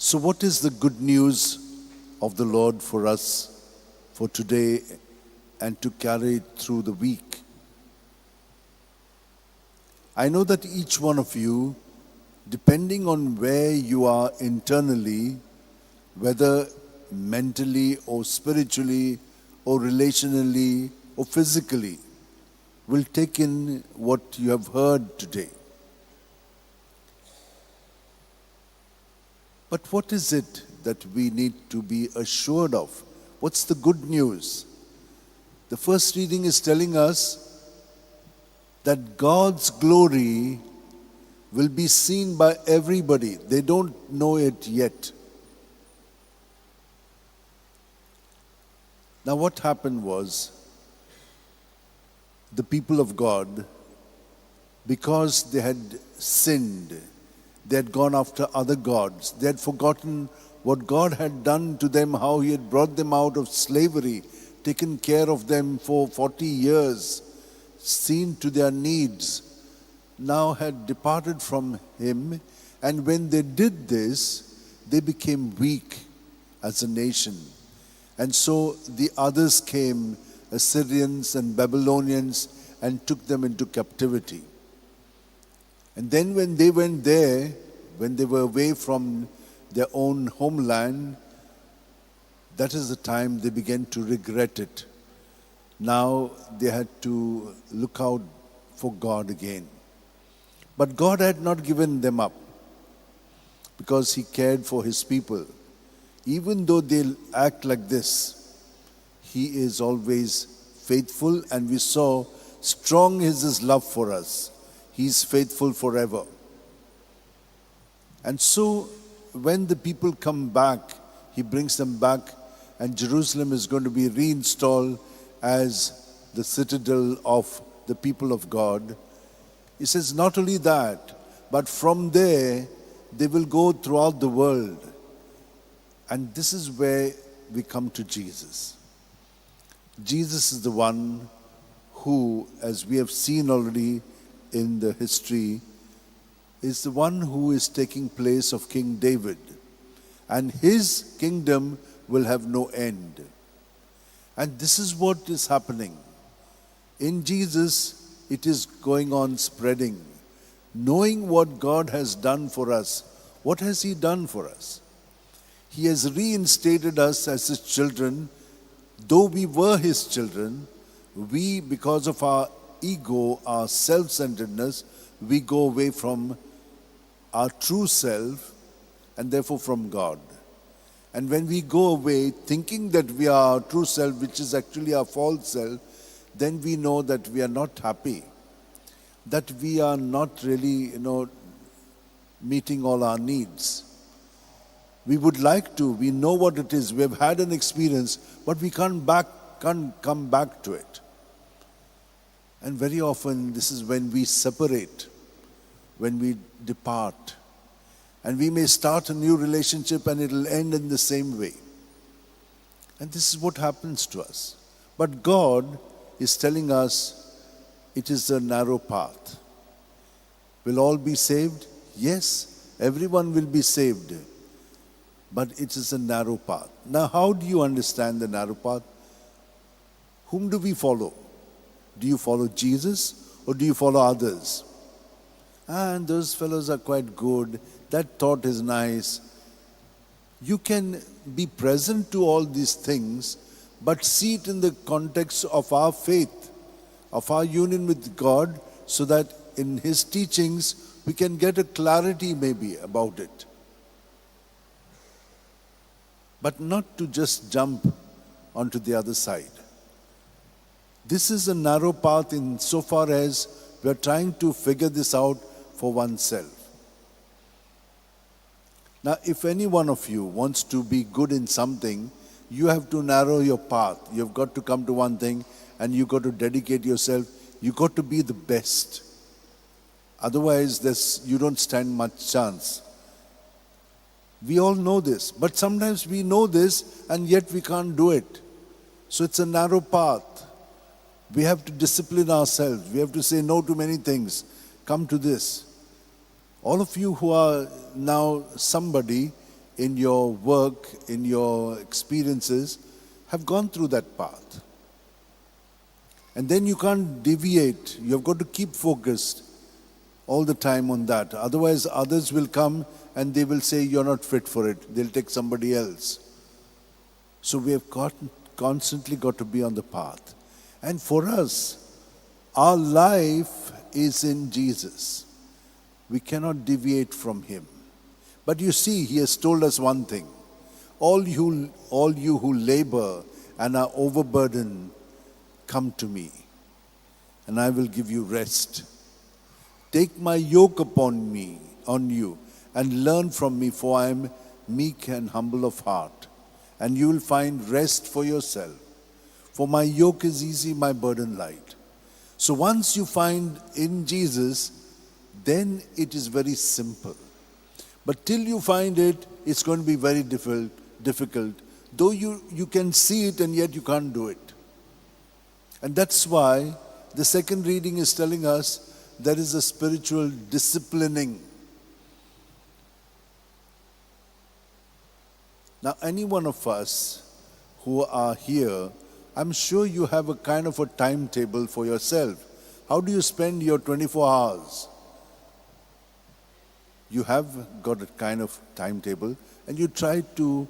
So, what is the good news of the Lord for us for today and to carry it through the week? I know that each one of you, depending on where you are internally, whether mentally or spiritually or relationally or physically, will take in what you have heard today. But what is it that we need to be assured of? What's the good news? The first reading is telling us that God's glory will be seen by everybody. They don't know it yet. Now, what happened was, the people of God, because they had sinned, they had gone after other gods, they had forgotten what God had done to them, how He had brought them out of slavery, taken care of them for 40 years, seen to their needs, now had departed from Him. And when they did this, they became weak as a nation. And so the others came, Assyrians and Babylonians, and took them into captivity. And then when they went there, when they were away from their own homeland, that is the time they began to regret it. Now they had to look out for God again. But God had not given them up, because He cared for His people. Even though they act like this, He is always faithful, and we saw strong is His love for us. He is faithful forever. And so when the people come back, He brings them back, and Jerusalem is going to be reinstalled as the citadel of the people of God. He says not only that, but from there they will go throughout the world. And this is where we come to Jesus. Jesus is the one who, as we have seen already in the history, is the one who is taking place of King David. And His kingdom will have no end. And this is what is happening. In Jesus, it is going on spreading. Knowing what God has done for us. What has He done for us? He has reinstated us as His children. Though we were His children, we, because of our ego, our self-centeredness, we go away from our true self and therefore from God. And when we go away thinking that we are our true self, which is actually our false self, then we know that we are not happy, that we are not really, meeting all our needs. We would like to, we know what it is, we have had an experience, but we can't come back to it. And very often this is when we separate, when we depart. And we may start a new relationship and it'll end in the same way. And this is what happens to us. But God is telling us it is a narrow path. Will all be saved? Yes, everyone will be saved. But it is a narrow path. Now, how do you understand the narrow path? Whom do we follow? Do you follow Jesus or do you follow others? And those fellows are quite good. That thought is nice. You can be present to all these things, but see it in the context of our faith, of our union with God, so that in His teachings we can get a clarity maybe about it. But not to just jump onto the other side. This is a narrow path insofar as we are trying to figure this out for oneself. Now, if any one of you wants to be good in something, you have to narrow your path. You've got to come to one thing and you've got to dedicate yourself. You've got to be the best. Otherwise, you don't stand much chance. We all know this, but sometimes we know this and yet we can't do it. So it's a narrow path. We have to discipline ourselves. We have to say no to many things. Come to this. All of you who are now somebody, in your work, in your experiences, have gone through that path. And then you can't deviate. You've got to keep focused all the time on that. Otherwise, others will come and they will say, you're not fit for it. They'll take somebody else. So we have constantly got to be on the path. And for us, our life is in Jesus. We cannot deviate from Him. But you see, He has told us one thing. All you who labor and are overburdened, come to me, and I will give you rest. Take my yoke on you, and learn from me, for I am meek and humble of heart, and you will find rest for yourself. For my yoke is easy, my burden light. So once you find in Jesus, then it is very simple. But till you find it, it's going to be very difficult. Though you can see it and yet you can't do it. And that's why the second reading is telling us there is a spiritual disciplining. Now, any one of us who are here, I'm sure you have a kind of a timetable for yourself. How do you spend your 24 hours? You have got a kind of timetable and you try to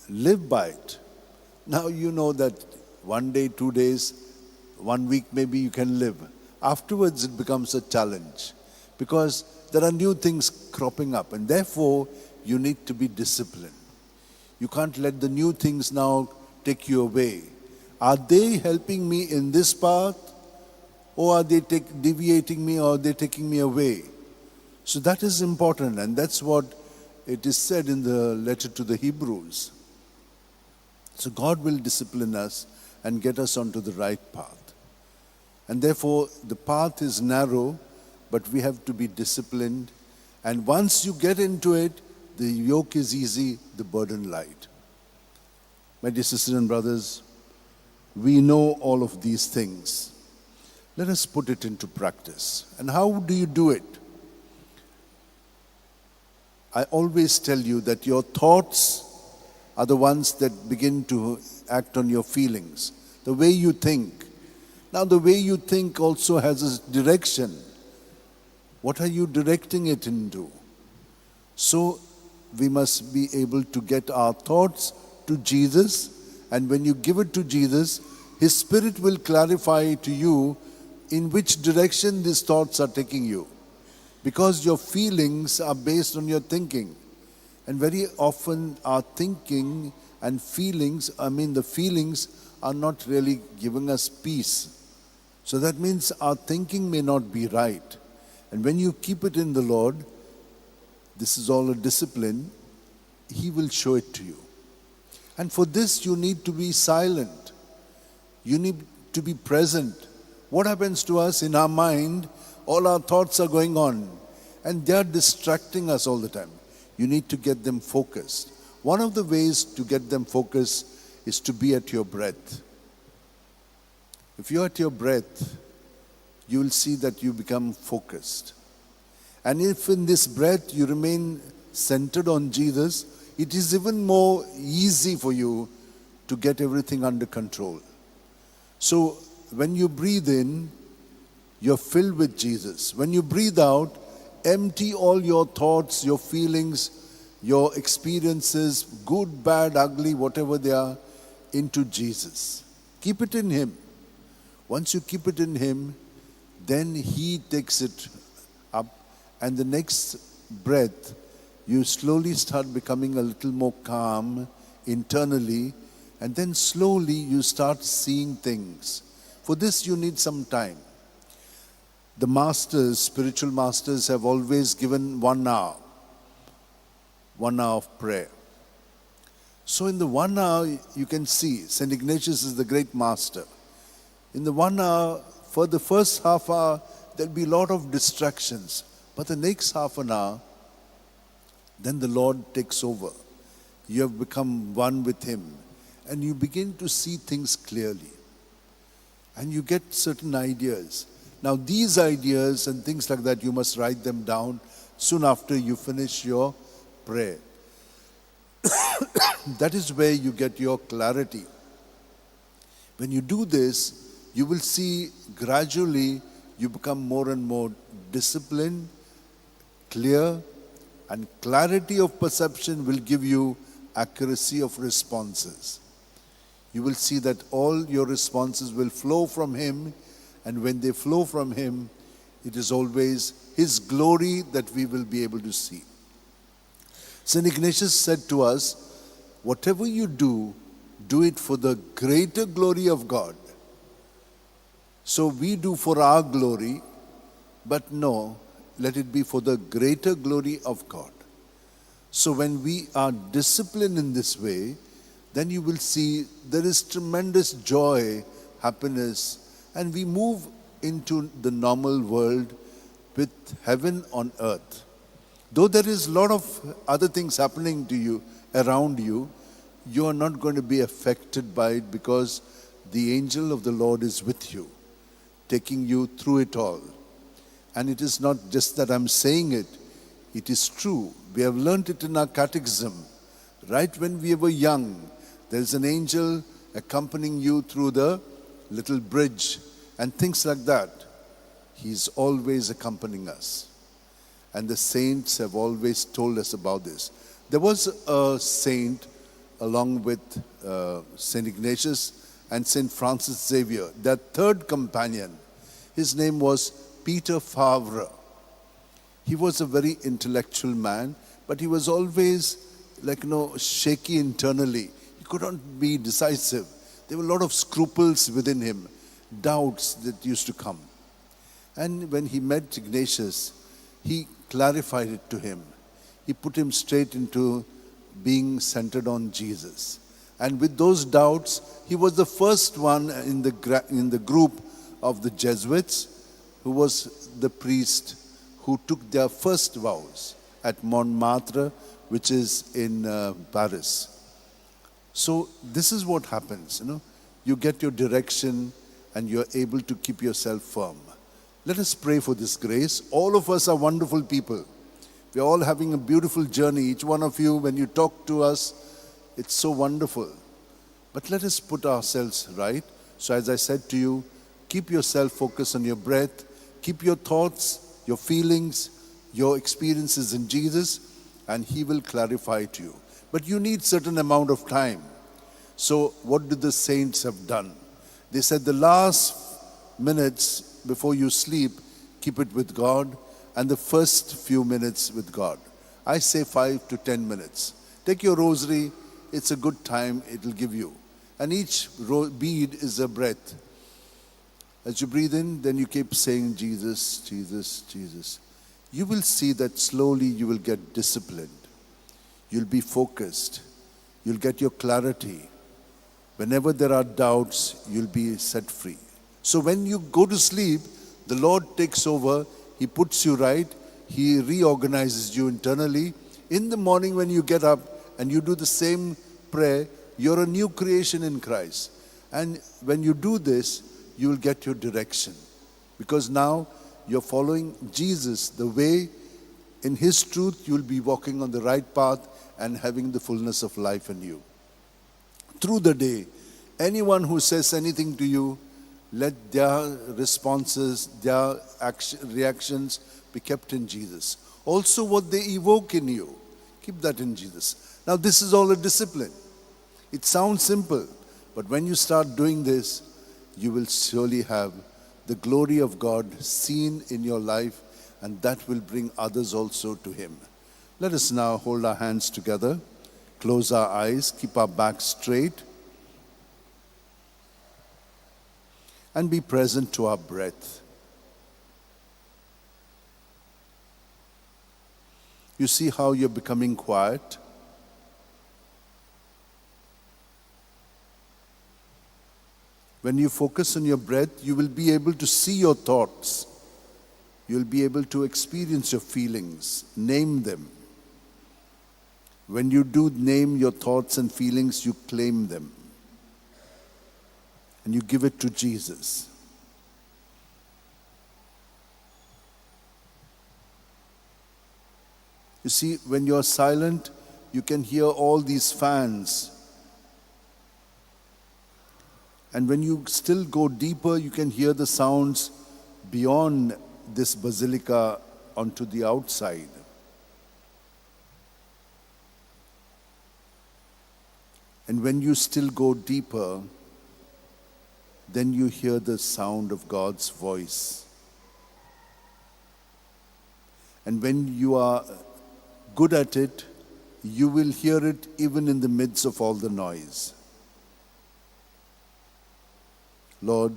live by it. Now you know that 1 day, 2 days, 1 week maybe you can live. Afterwards it becomes a challenge because there are new things cropping up and therefore you need to be disciplined. You can't let the new things now take you away. Are they helping me in this path, or are they deviating me, or are they taking me away? So that is important, and that's what it is said in the letter to the Hebrews. So God will discipline us and get us onto the right path. And therefore, the path is narrow, but we have to be disciplined. And once you get into it, the yoke is easy, the burden light. My dear sisters and brothers, we know all of these things. Let us put it into practice. And how do you do it? I always tell you that your thoughts are the ones that begin to act on your feelings, the way you think. Now, the way you think also has a direction. What are you directing it into? So, we must be able to get our thoughts to Jesus, and when you give it to Jesus, His Spirit will clarify to you in which direction these thoughts are taking you. Because your feelings are based on your thinking. And very often our thinking and feelings, the feelings are not really giving us peace. So that means our thinking may not be right. And when you keep it in the Lord, this is all a discipline, He will show it to you. And for this you need to be silent. You need to be present. What happens to us in our mind? All our thoughts are going on and they are distracting us all the time. You need to get them focused. One of the ways to get them focused is to be at your breath. If you're at your breath, you will see that you become focused. And if in this breath you remain centered on Jesus, it is even more easy for you to get everything under control. So when you breathe in, you're filled with Jesus. When you breathe out, empty all your thoughts, your feelings, your experiences, good, bad, ugly, whatever they are, into Jesus. Keep it in Him. Once you keep it in Him, then He takes it up, and the next breath, you slowly start becoming a little more calm internally, and then slowly you start seeing things. For this you need some time. The masters, spiritual masters, have always given 1 hour of prayer. So in the 1 hour, you can see, St. Ignatius is the great master. In the 1 hour, for the first half hour, there'll be a lot of distractions. But the next half an hour, then the Lord takes over. You have become one with Him. And you begin to see things clearly. And you get certain ideas. Now these ideas and things like that, you must write them down soon after you finish your prayer. That is where you get your clarity. When you do this, you will see gradually you become more and more disciplined, clear, and clarity of perception will give you accuracy of responses. You will see that all your responses will flow from Him, and when they flow from Him, it is always His glory that we will be able to see. St. Ignatius said to us, whatever you do it for the greater glory of God. So we do for our glory, but no, let it be for the greater glory of God. So when we are disciplined in this way, then you will see there is tremendous joy, happiness, and we move into the normal world with heaven on earth. Though there is a lot of other things happening to you, around you, you are not going to be affected by it because the angel of the Lord is with you, taking you through it all. And it is not just that I'm saying it, it is true. We have learnt it in our catechism. Right when we were young, there is an angel accompanying you through the little bridge and things like that. He is always accompanying us. And the saints have always told us about this. There was a saint along with St. Ignatius and St. Francis Xavier, their third companion. His name was Peter Favre. He was a very intellectual man, but he was always shaky internally. He could not be decisive. There were a lot of scruples within him, doubts that used to come. And when he met Ignatius, he clarified it to him. He put him straight into being centered on Jesus. And with those doubts, he was the first one in the group of the Jesuits who was the priest who took their first vows at Montmartre, which is in Paris. So this is what happens, You get your direction and you're able to keep yourself firm. Let us pray for this grace. All of us are wonderful people. We're all having a beautiful journey. Each one of you, when you talk to us, it's so wonderful. But let us put ourselves right. So as I said to you, keep yourself focused on your breath. Keep your thoughts, your feelings, your experiences in Jesus, and He will clarify to you. But you need certain amount of time. So what do the saints have done? They said the last minutes before you sleep, keep it with God, and the first few minutes with God. I say 5 to 10 minutes. Take your rosary, it's a good time it'll give you. And each bead is a breath. As you breathe in, then you keep saying Jesus, Jesus, Jesus. You will see that slowly you will get disciplined. You'll be focused. You'll get your clarity. Whenever there are doubts, you'll be set free. So when you go to sleep, the Lord takes over. He puts you right. He reorganizes you internally. In the morning when you get up and you do the same prayer, you're a new creation in Christ. And when you do this, you will get your direction. Because now you're following Jesus, the way. In His truth, you'll be walking on the right path and having the fullness of life in you. Through the day, anyone who says anything to you, let their responses, their reactions be kept in Jesus. Also what they evoke in you, keep that in Jesus. Now this is all a discipline. It sounds simple, but when you start doing this, you will surely have the glory of God seen in your life, and that will bring others also to Him. Let us now hold our hands together, close our eyes, keep our backs straight, and be present to our breath. You see how you're becoming quiet? When you focus on your breath, you will be able to see your thoughts. You'll be able to experience your feelings, name them. When you do name your thoughts and feelings, you claim them. And you give it to Jesus. You see, when you're silent, you can hear all these fans. And when you still go deeper, you can hear the sounds beyond this basilica onto the outside. And when you still go deeper, then you hear the sound of God's voice. And when you are good at it, you will hear it even in the midst of all the noise. Lord,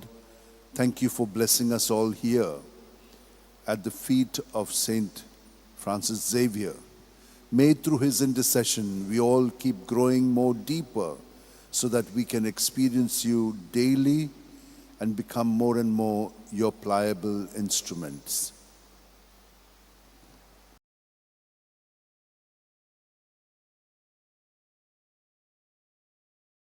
thank you for blessing us all here at the feet of Saint Francis Xavier. May through his intercession we all keep growing more deeper so that we can experience you daily and become more and more your pliable instruments.